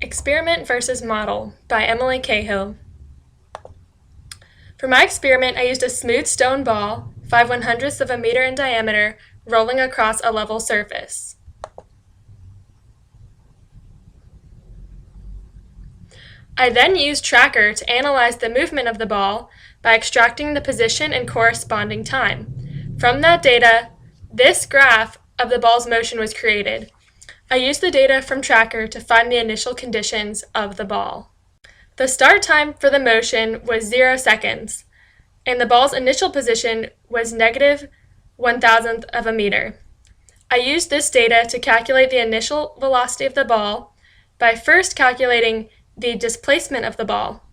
Experiment versus Model by Emily Cahill. For my experiment, I used a smooth stone ball, 5/100ths of a meter in diameter, rolling across a level surface. I then used Tracker to analyze the movement of the ball by extracting the position and corresponding time. From that data, this graph of the ball's motion was created. I used the data from Tracker to find the initial conditions of the ball. The start time for the motion was 0 seconds, and the ball's initial position was -1,000th of a meter. I used this data to calculate the initial velocity of the ball by first calculating the displacement of the ball.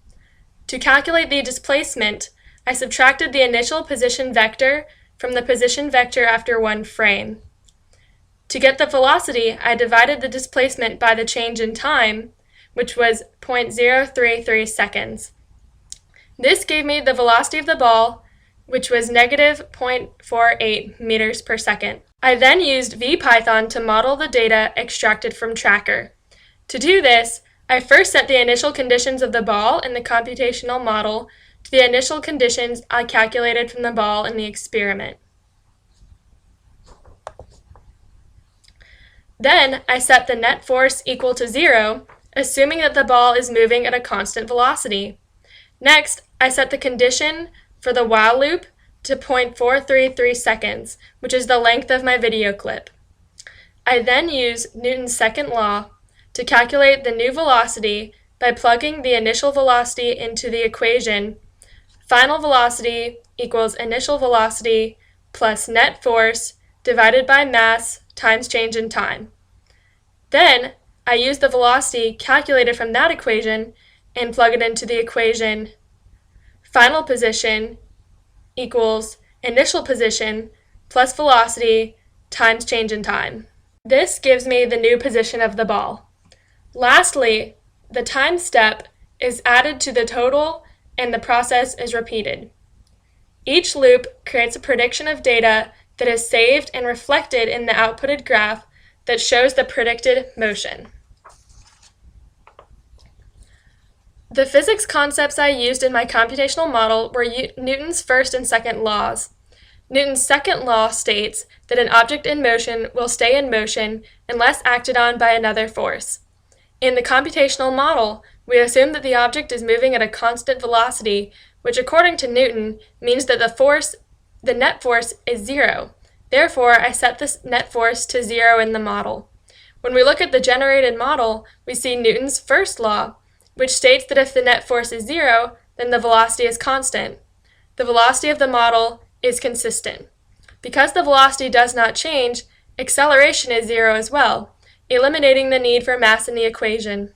To calculate the displacement, I subtracted the initial position vector from the position vector after one frame. To get the velocity, I divided the displacement by the change in time, which was 0.033 seconds. This gave me the velocity of the ball, which was -0.48 meters per second. I then used VPython to model the data extracted from Tracker. To do this, I first set the initial conditions of the ball in the computational model to the initial conditions I calculated from the ball in the experiment. Then I set the net force equal to 0, assuming that the ball is moving at a constant velocity. Next, I set the condition for the while loop to 0.433 seconds, which is the length of my video clip. I then use Newton's second law to calculate the new velocity by plugging the initial velocity into the equation. Final velocity equals initial velocity plus net force divided by mass times change in time. Then, I use the velocity calculated from that equation and plug it into the equation. Final position equals initial position plus velocity times change in time. This gives me the new position of the ball. Lastly, the time step is added to the total and the process is repeated. Each loop creates a prediction of data that is saved and reflected in the outputted graph that shows the predicted motion. The physics concepts I used in my computational model were Newton's first and second laws. Newton's second law states that an object in motion will stay in motion unless acted on by another force. In the computational model, we assume that the object is moving at a constant velocity, which according to Newton means that the net force is 0. Therefore, I set this net force to 0 in the model. When we look at the generated model, we see Newton's first law, which states that if the net force is 0, then the velocity is constant. The velocity of the model is consistent. Because the velocity does not change, acceleration is 0 as well, eliminating the need for mass in the equation.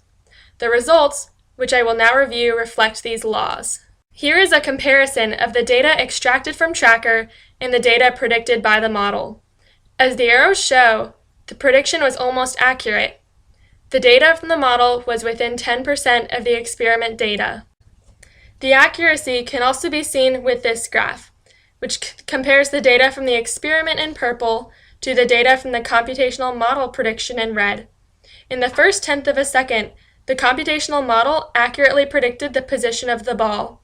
The results, which I will now review, reflect these laws. Here is a comparison of the data extracted from Tracker and the data predicted by the model. As the arrows show, the prediction was almost accurate. The data from the model was within 10% of the experiment data. The accuracy can also be seen with this graph, which compares the data from the experiment in purple to the data from the computational model prediction in red. In the first tenth of a second, the computational model accurately predicted the position of the ball.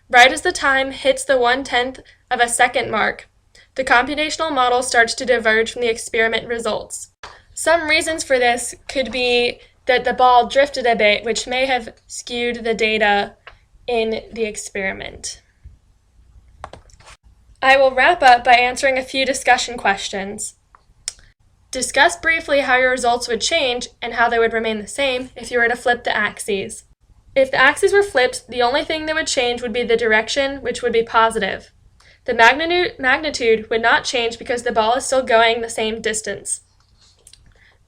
Right as the time hits the 1/10 of a second mark, the computational model starts to diverge from the experiment results. Some reasons for this could be that the ball drifted a bit, which may have skewed the data in the experiment. I will wrap up by answering a few discussion questions. Discuss briefly how your results would change and how they would remain the same if you were to flip the axes. If the axes were flipped, the only thing that would change would be the direction, which would be positive. The magnitude would not change because the ball is still going the same distance.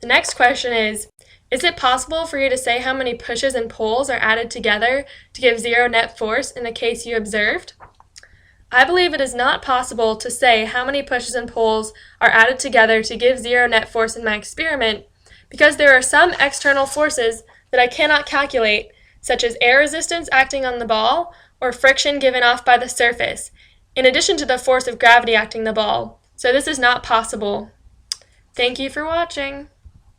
The next question is it possible for you to say how many pushes and pulls are added together to give 0 net force in the case you observed? I believe it is not possible to say how many pushes and pulls are added together to give 0 net force in my experiment because there are some external forces that I cannot calculate, such as air resistance acting on the ball or friction given off by the surface, in addition to the force of gravity acting the ball. So this is not possible. Thank you for watching.